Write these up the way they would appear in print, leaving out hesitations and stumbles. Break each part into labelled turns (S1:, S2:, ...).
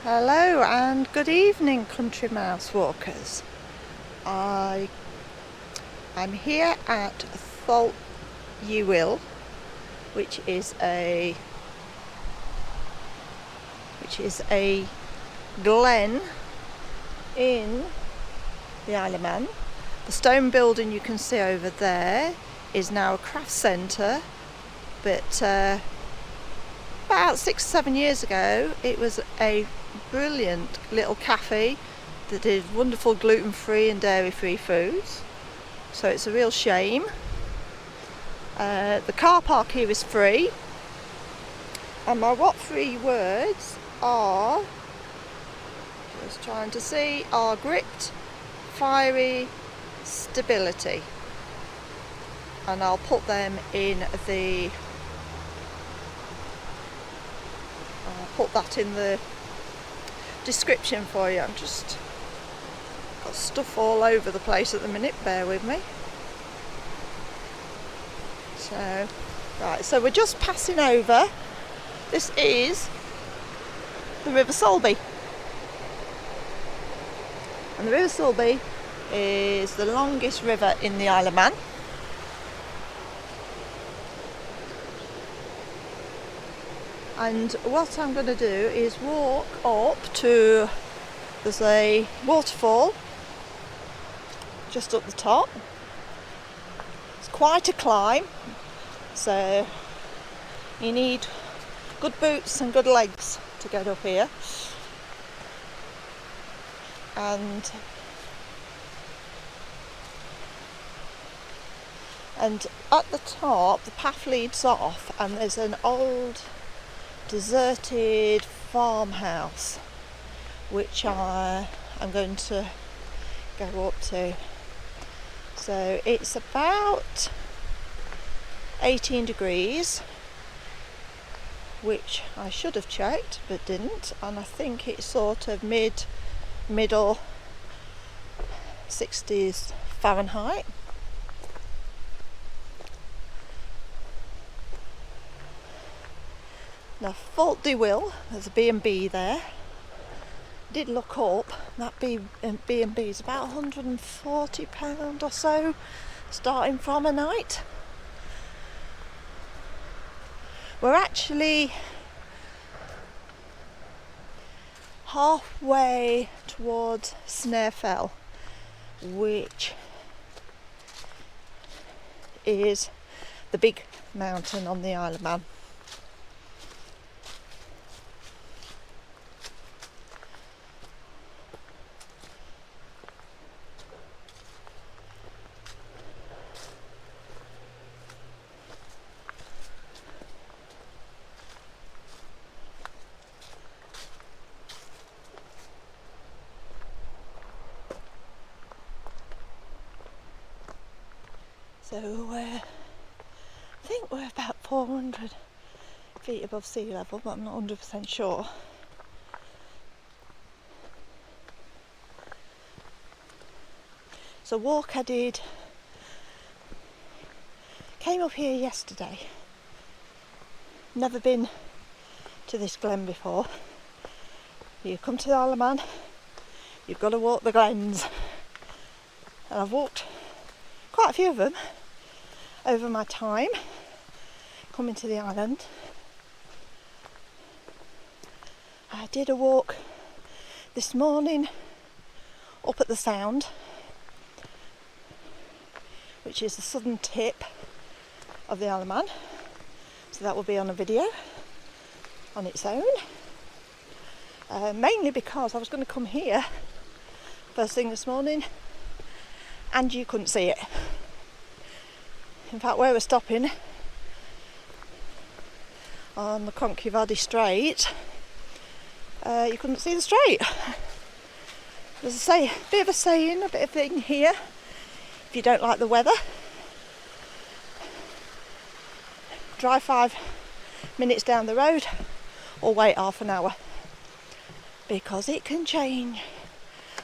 S1: Hello and good evening, country mouse walkers. I'm here at Tholt-Y-Will, which is a glen in the Isle of Man. The stone building you can see over there is now a craft centre, but about 6-7 years ago it was a brilliant little cafe that did wonderful gluten-free and dairy-free foods, so it's a real shame. The car park here is free, and my what three words are, just trying to see, are gripped, fiery, stability, and I'll put them in the description for you. I'm just got stuff all over the place at the minute, bear with me. So we're just passing over. This is the River Solby, and the River Solby is the longest river in the Isle of Man. And what I'm going to do is walk up to, there's a waterfall just up the top. It's quite a climb, so you need good boots and good legs to get up here. And at the top the path leads off, and there's an old deserted farmhouse which I'm going to go up to. So it's about 18 degrees, which I should have checked but didn't, and I think it's sort of middle 60s Fahrenheit. Now, Tholt-Y-Will, there's a B&B there. Did look up, that B&B is about £140 or so, starting from a night. We're actually halfway towards Snare Fell, which is the big mountain on the Isle of Man. So I think we're about 400 feet above sea level, but I'm not 100% sure. So walk I did, came up here yesterday, never been to this glen before. You come to the Isle of Man, you've got to walk the glens, and I've walked quite a few of them over my time coming to the island. I did a walk this morning up at the Sound, which is the southern tip of the Isle of Man, so that will be on a video on its own, mainly because I was going to come here first thing this morning and you couldn't see it. In fact, where we're stopping on the Concuvadi Strait, you couldn't see the strait. There's a bit of a saying, a bit of thing here: if you don't like the weather, drive 5 minutes down the road or wait half an hour, because it can change.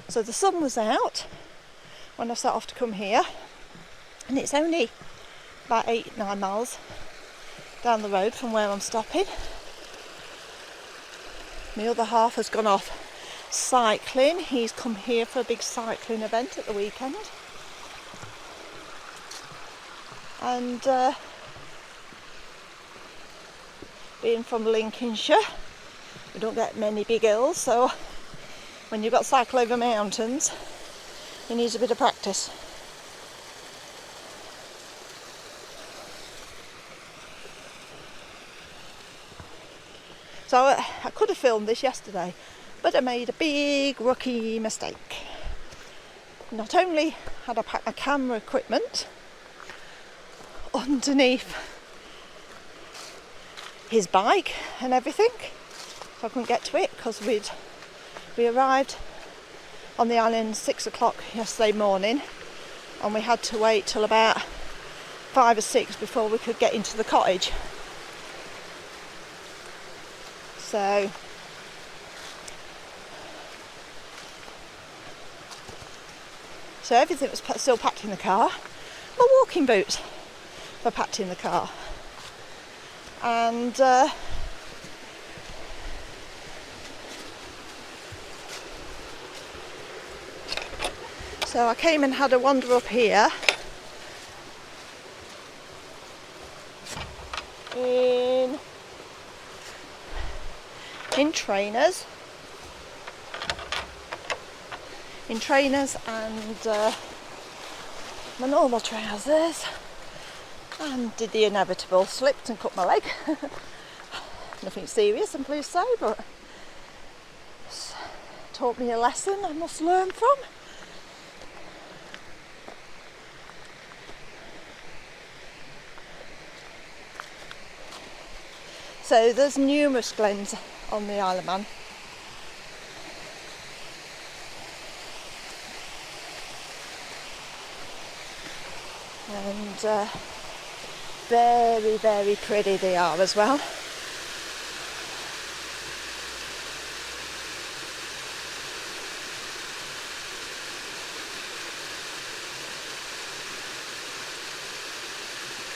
S1: So the sun was out when I set off to come here, and it's only about 8-9 miles down the road from where I'm stopping. My other half has gone off cycling. He's come here for a big cycling event at the weekend. And being from Lincolnshire, we don't get many big hills, so when you've got to cycle over mountains, it needs a bit of practice. So I could have filmed this yesterday, but I made a big rookie mistake. Not only had I packed my camera equipment underneath his bike and everything, so I couldn't get to it because we arrived on the island 6 o'clock yesterday morning, and we had to wait till about 5 or 6 before we could get into the cottage. So everything was still packed in the car. My walking boots were packed in the car. And so I came and had a wander up here in trainers and my normal trousers, and did the inevitable, slipped and cut my leg. Nothing serious, I'm pleased to say, but it's taught me a lesson I must learn from. So there's numerous glens on the Isle of Man. And very, very pretty they are as well.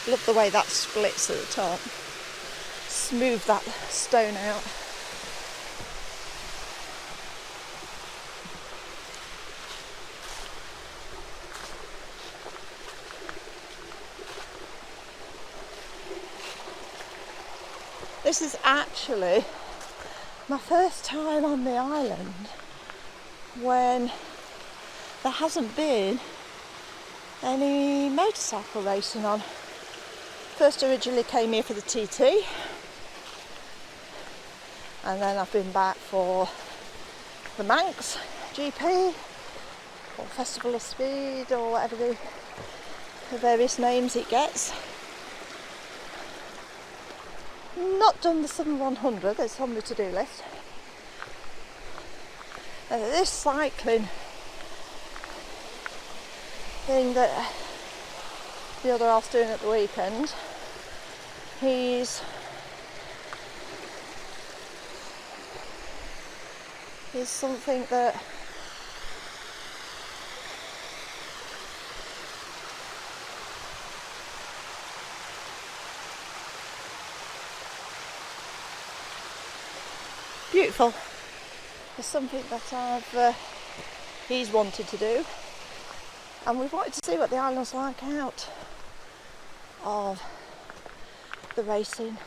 S1: Love the way that splits at the top. Smooth that stone out. This is actually my first time on the island when there hasn't been any motorcycle racing on. First originally came here for the TT, and then I've been back for the Manx GP or Festival of Speed or whatever the various names it gets. Not done the Southern 100, it's on the to-do list. This cycling thing that the other half's doing at the weekend, he's something that beautiful. It's something that he's wanted to do, and we've wanted to see what the island's like out of the racing,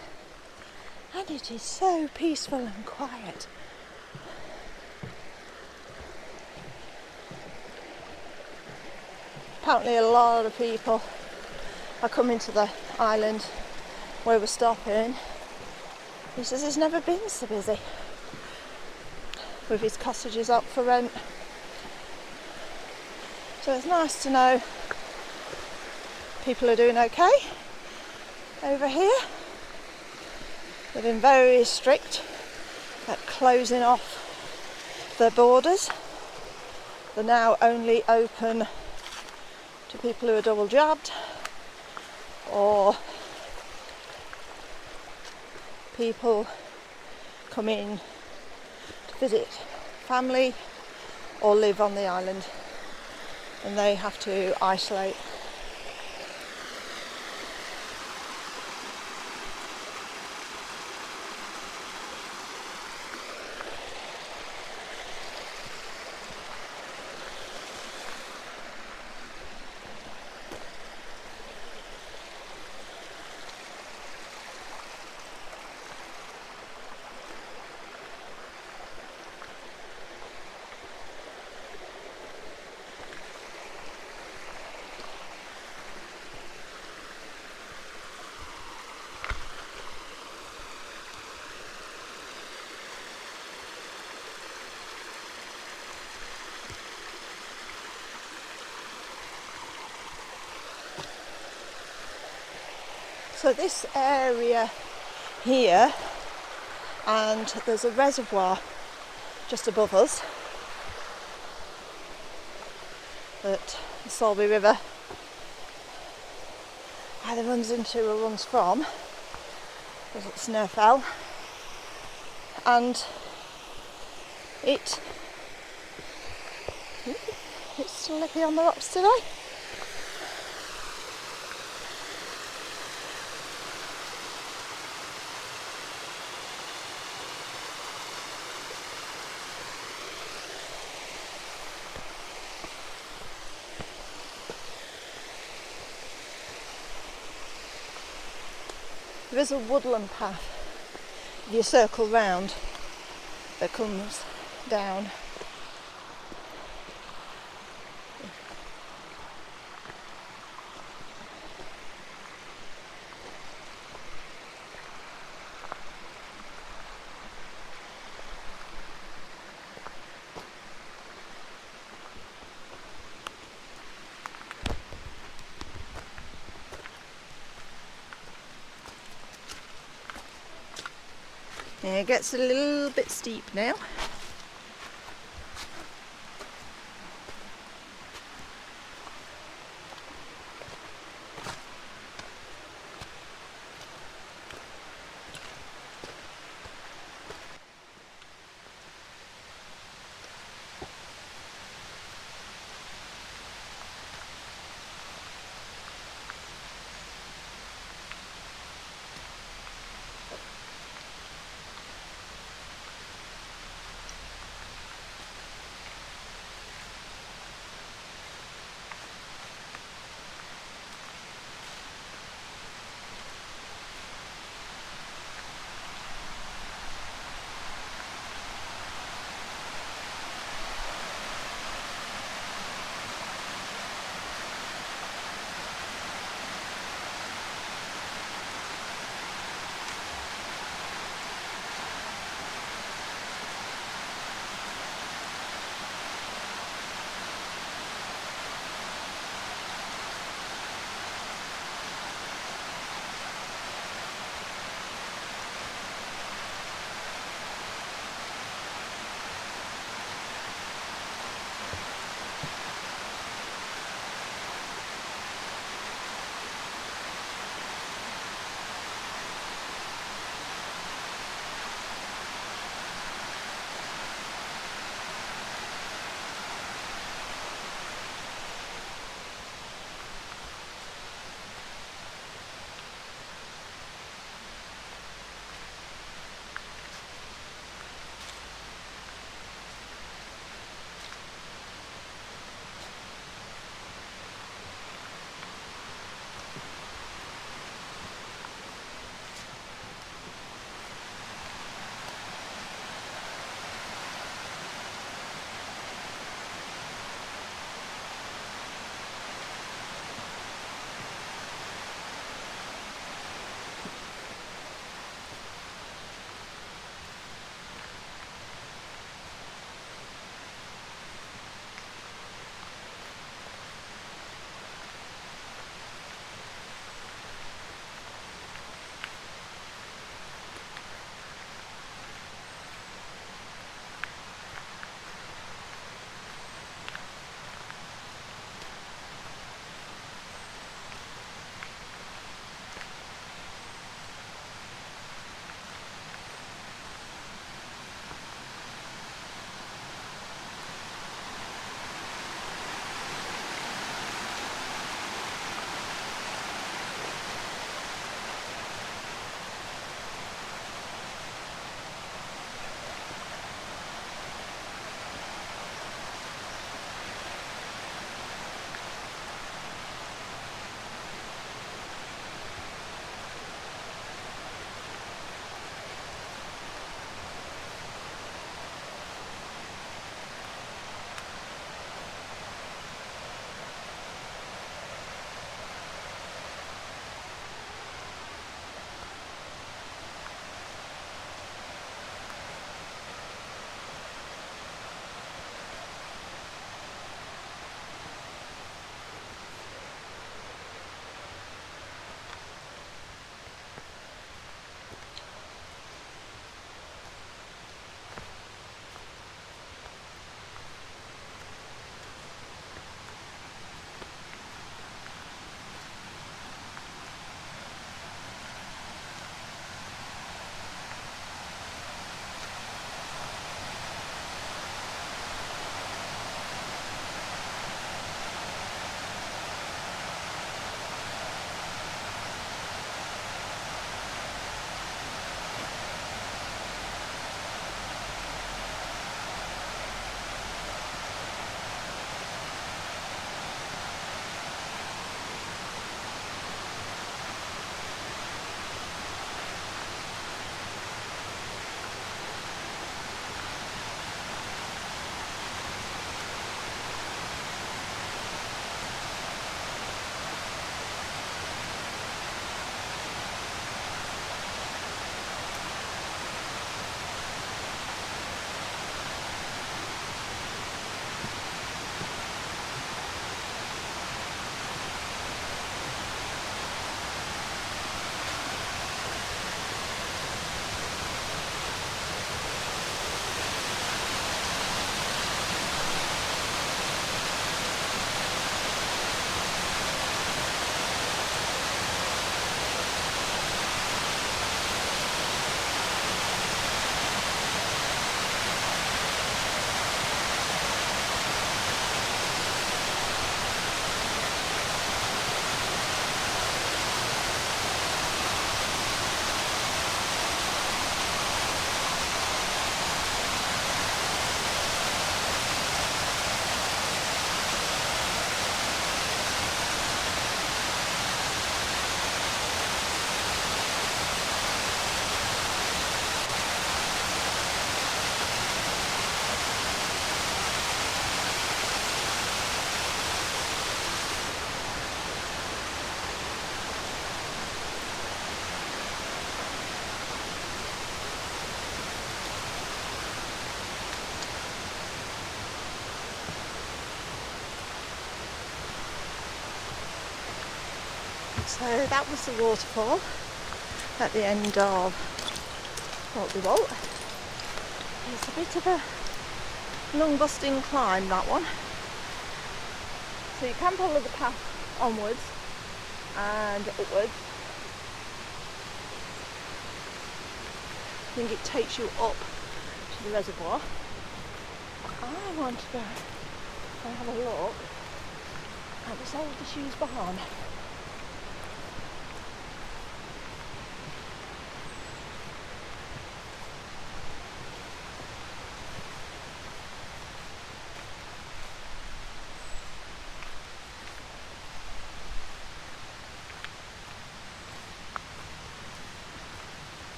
S1: and it is so peaceful and quiet. Apparently a lot of people are coming to the island where we're stopping. He says he's never been so busy with his cottages up for rent. So it's nice to know people are doing okay over here. They've been very strict at closing off their borders. They're now only open to people who are double jabbed or people come in to visit family or live on the island, and they have to isolate. So this area here, and there's a reservoir just above us that the Solby River either runs into or runs from, because it's snow fell, and it's slippy on the rocks today. There is a woodland path, if you circle round, that comes down. Yeah, it gets a little bit steep now. So that was the waterfall at the end of Tholt-Y-Will. It's a bit of a long busting climb, that one. So you can follow the path onwards and upwards. I think it takes you up to the reservoir. I want to go and have a look at this old disused barn.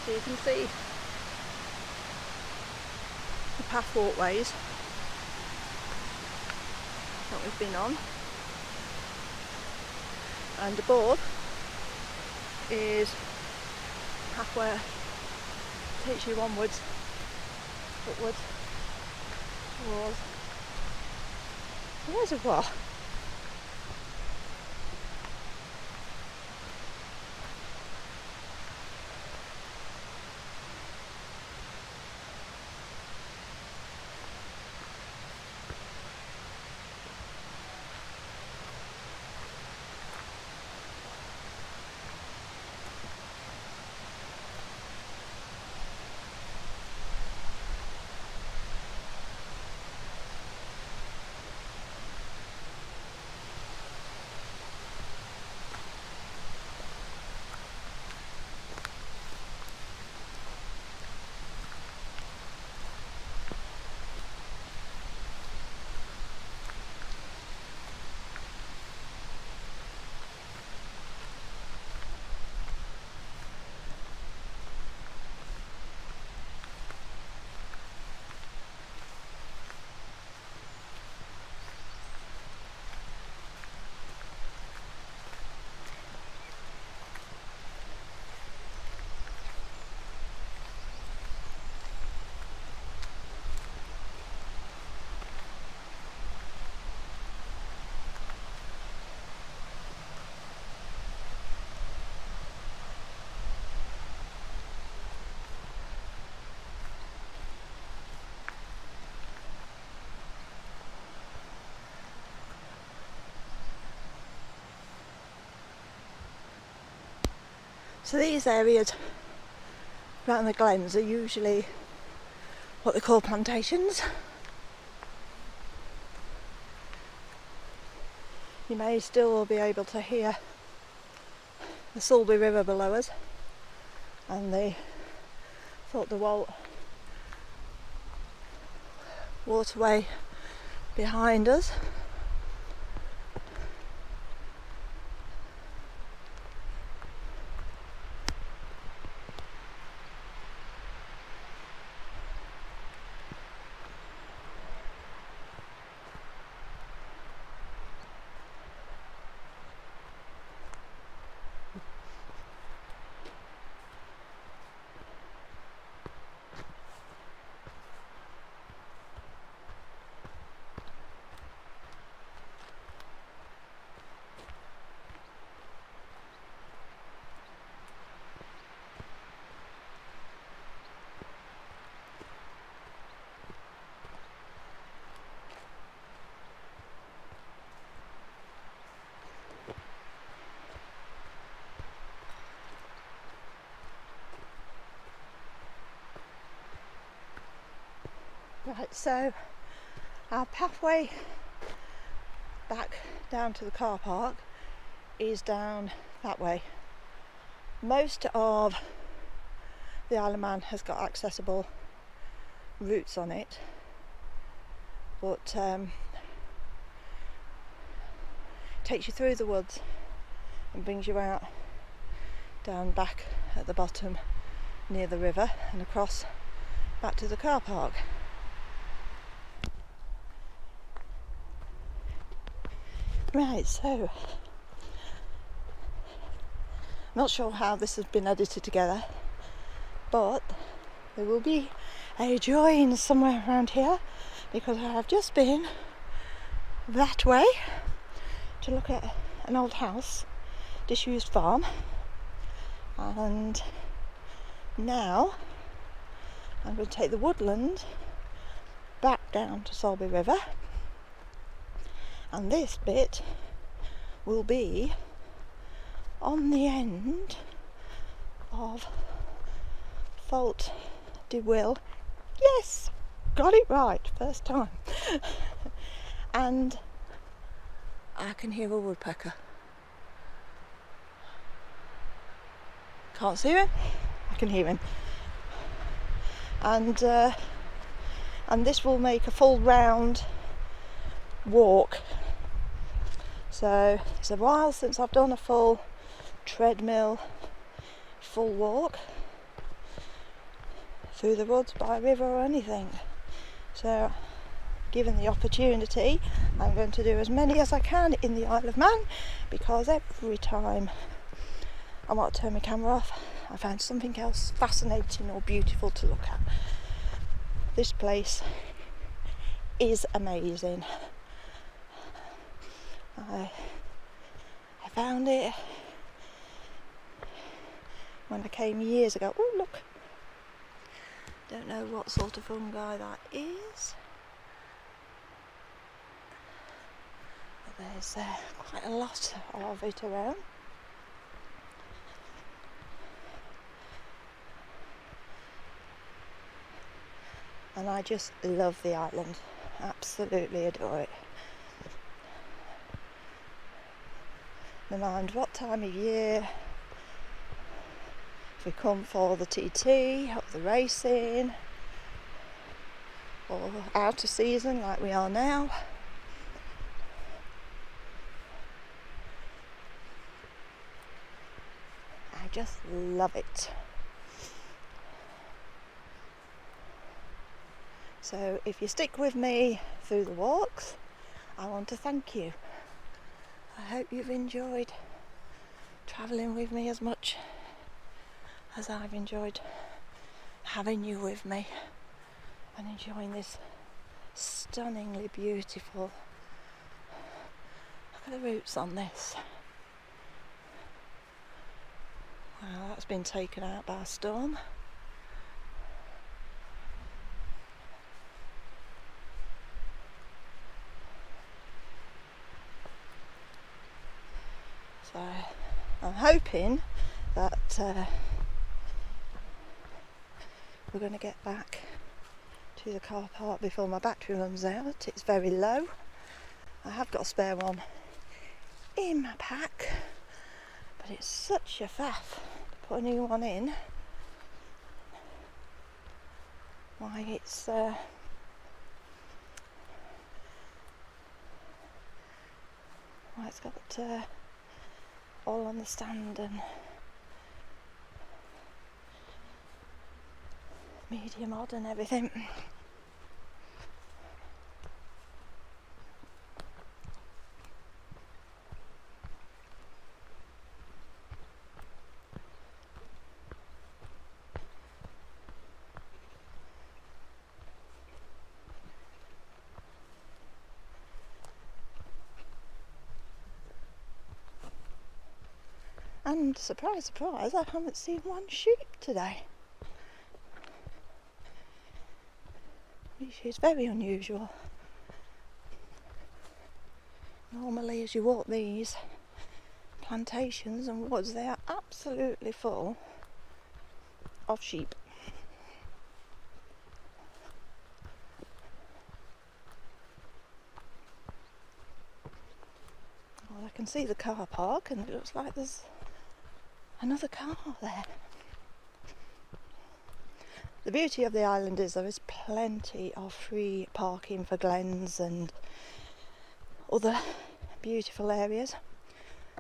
S1: So you can see the path walkways that we've been on, and above is a path where it takes you onwards, upwards, towards the reservoir. So these areas around the glens are usually what they call plantations. You may still be able to hear the Solby River below us and the Tholt-Y-Will waterway behind us. Right, so our pathway back down to the car park is down that way. Most of the Isle of Man has got accessible routes on it, but takes you through the woods and brings you out down back at the bottom near the river and across back to the car park. Right, so Not sure how this has been edited together, but there will be a join somewhere around here, because I have just been that way to look at an old house, disused farm, and now I'm going to take the woodland back down to Solby River, and this bit will be on the end of Tholt-Y-Will. Yes, got it right, first time. And I can hear a woodpecker. Can't see him, I can hear him. And this will make a full round walk. So it's a while since I've done a full treadmill, full walk through the woods, by a river or anything. So given the opportunity, I'm going to do as many as I can in the Isle of Man, because every time I want to turn my camera off, I find something else fascinating or beautiful to look at. This place is amazing. I found it when I came years ago. Oh, look! Don't know what sort of fungi that is. But there's quite a lot of it around. And I just love the island. Absolutely adore it. No mind what time of year, if we come for the TT or the racing or out of season like we are now, I just love it. So if you stick with me through the walks, I want to thank you. I hope you've enjoyed travelling with me as much as I've enjoyed having you with me and enjoying this stunningly beautiful. Look at the roots on this. Wow, that's been taken out by a storm. So I'm hoping that we're going to get back to the car park before my battery runs out. It's very low. I have got a spare one in my pack, but it's such a faff to put a new one in. Why, it's got all on the stand and medium odd and everything. And surprise, surprise, I haven't seen one sheep today, which is very unusual. Normally as you walk these plantations and woods, they are absolutely full of sheep. Well, I can see the car park and it looks like there's another car there. The beauty of the island is there is plenty of free parking for glens and other beautiful areas.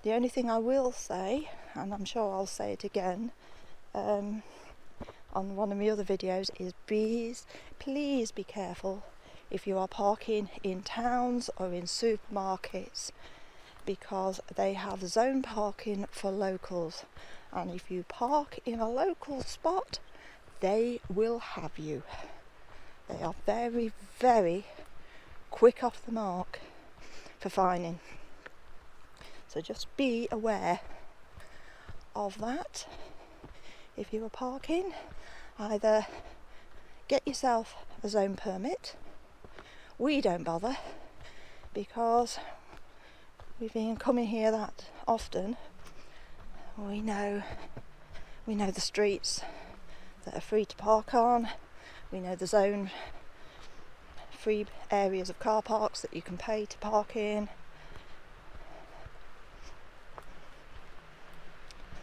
S1: The only thing I will say, and I'm sure I'll say it again on one of my other videos, is please be careful if you are parking in towns or in supermarkets, because they have zone parking for locals, and if you park in a local spot, they will have you. They are very, very quick off the mark for fining. So just be aware of that. If you are parking, either get yourself a zone permit. We don't bother because we've been coming here that often. We know the streets that are free to park on. We know the zone free areas of car parks that you can pay to park in.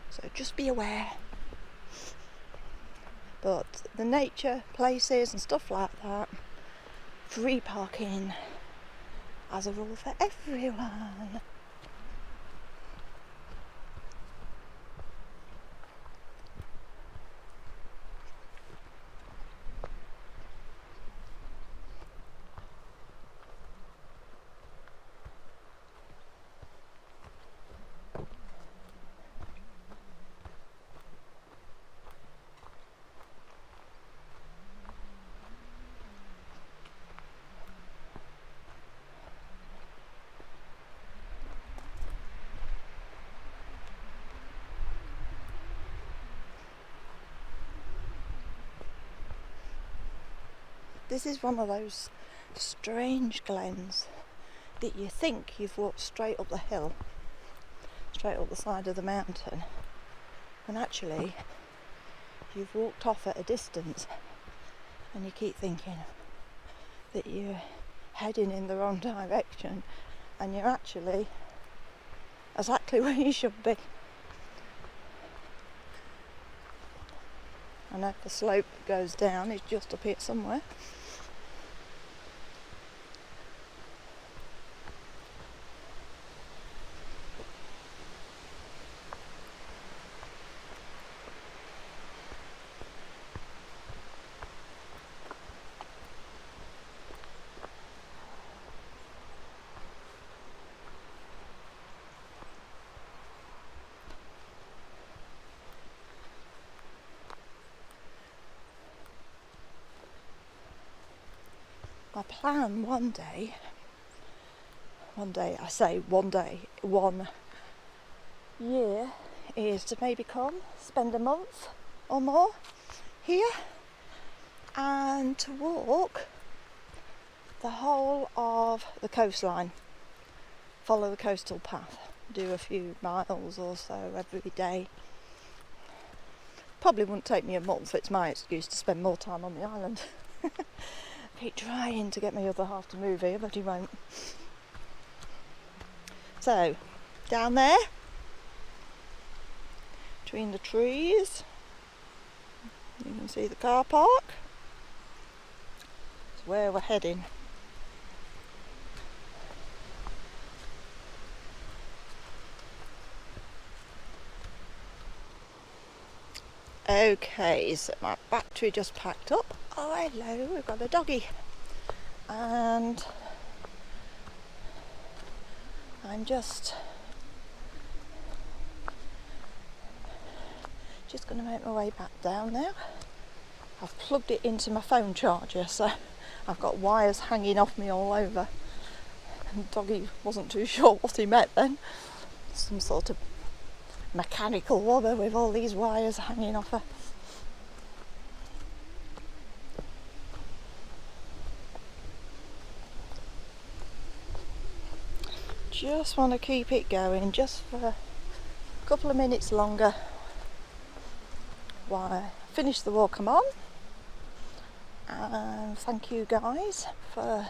S1: So just be aware. But the nature places and stuff like that, free parking as a rule for everyone. This is one of those strange glens that you think you've walked straight up the hill, straight up the side of the mountain, and actually you've walked off at a distance and you keep thinking that you're heading in the wrong direction and you're actually exactly where you should be. I know the slope goes down, it's just up here somewhere. My plan one year is to maybe spend a month or more here and to walk the whole of the coastline, follow the coastal path, do a few miles or so every day. Probably wouldn't take me a month, it's my excuse to spend more time on the island. Keep trying to get my other half to move here, but he won't. So, down there, between the trees, you can see the car park. That's where we're heading. Okay, so my battery just packed up. Oh hello, we've got a doggy. And I'm just going to make my way back down now. I've plugged it into my phone charger, so I've got wires hanging off me all over. And doggy wasn't too sure what he meant then. Some sort of mechanical wobber with all these wires hanging off her. Just want to keep it going just for a couple of minutes longer while I finish the walk I'm on. And thank you guys for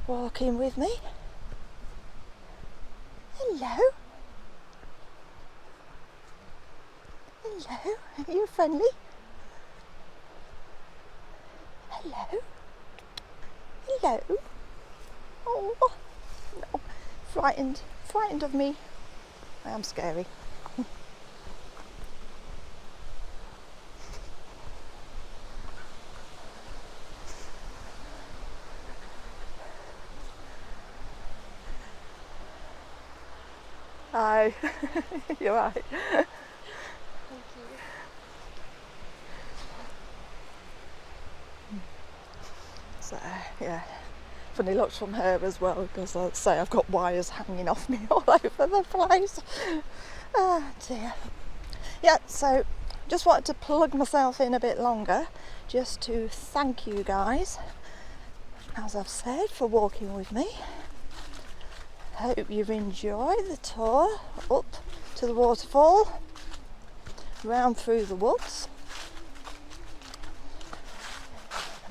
S1: walking with me. Hello. Hello, are you friendly? Hello? Hello? Oh, no. Frightened of me. I am scary. Hi, you're right. So yeah, funny looks from her as well, because I'd say I've got wires hanging off me all over the place. Oh dear. Yeah, so just wanted to plug myself in a bit longer just to thank you guys, as I've said, for walking with me. Hope you've enjoyed the tour up to the waterfall, round through the woods.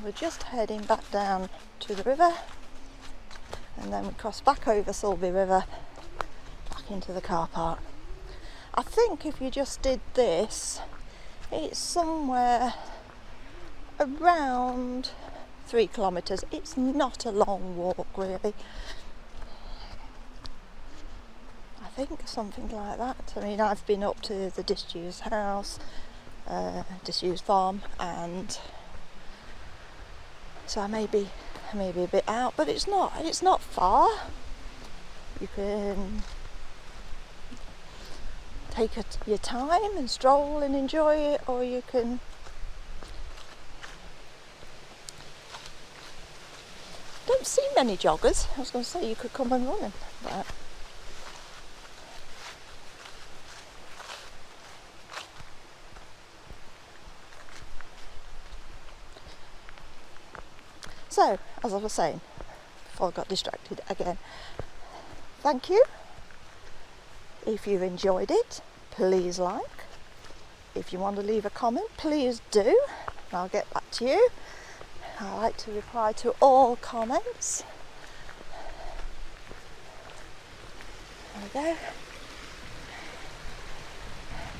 S1: We're just heading back down to the river, and then we cross back over Solby River back into the car park. I think if you just did this, it's somewhere around 3 kilometres. It's not a long walk really. I think something like that. I mean, I've been up to the disused house, disused farm, and so I may be a bit out, but it's not far. You can take your time and stroll and enjoy it, or you can don't see many joggers. I was going to say you could come and run, but so, as I was saying before I got distracted again, thank you. If you've enjoyed it, please like. If you want to leave a comment, please do, and I'll get back to you. I like to reply to all comments. There we go.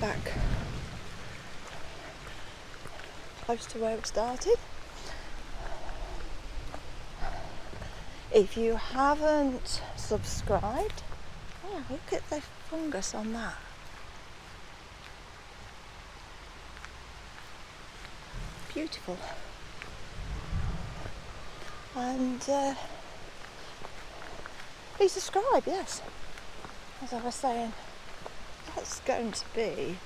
S1: Back close to where we started. If you haven't subscribed, oh, look at the fungus on that. Beautiful. And please subscribe, yes. As I was saying, that's going to be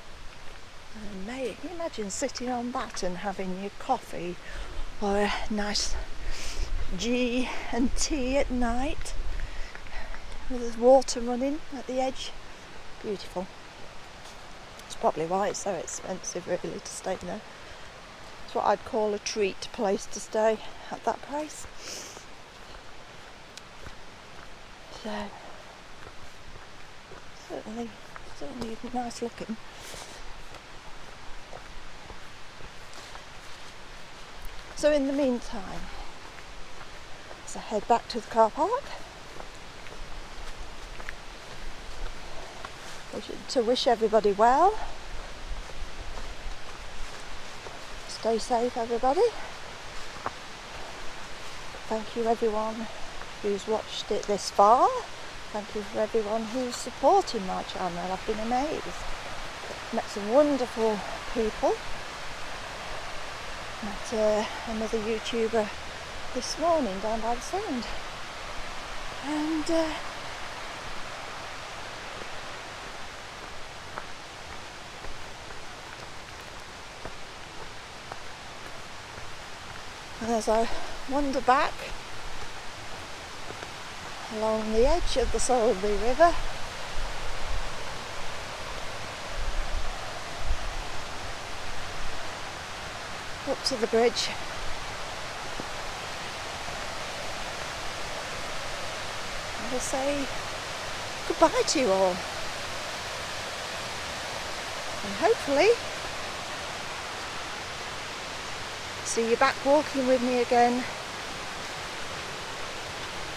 S1: amazing. Can you imagine sitting on that and having your coffee or a nice G and tea at night with the water running at the edge? Beautiful. It's probably why it's so expensive really to stay there. It's what I'd call a treat place to stay at that price. So certainly nice looking. So in the meantime, as I head back to the car park, to wish everybody well. Stay safe, everybody. Thank you everyone who's watched it this far. Thank you for everyone who's supporting my channel. I've been amazed. Met some wonderful people. Met another YouTuber this morning down by the Sound. And as I wander back along the edge of the Solby River, up to the bridge, I will say goodbye to you all, and hopefully see you back walking with me again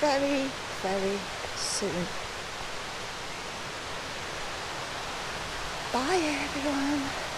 S1: very, very soon. Bye everyone.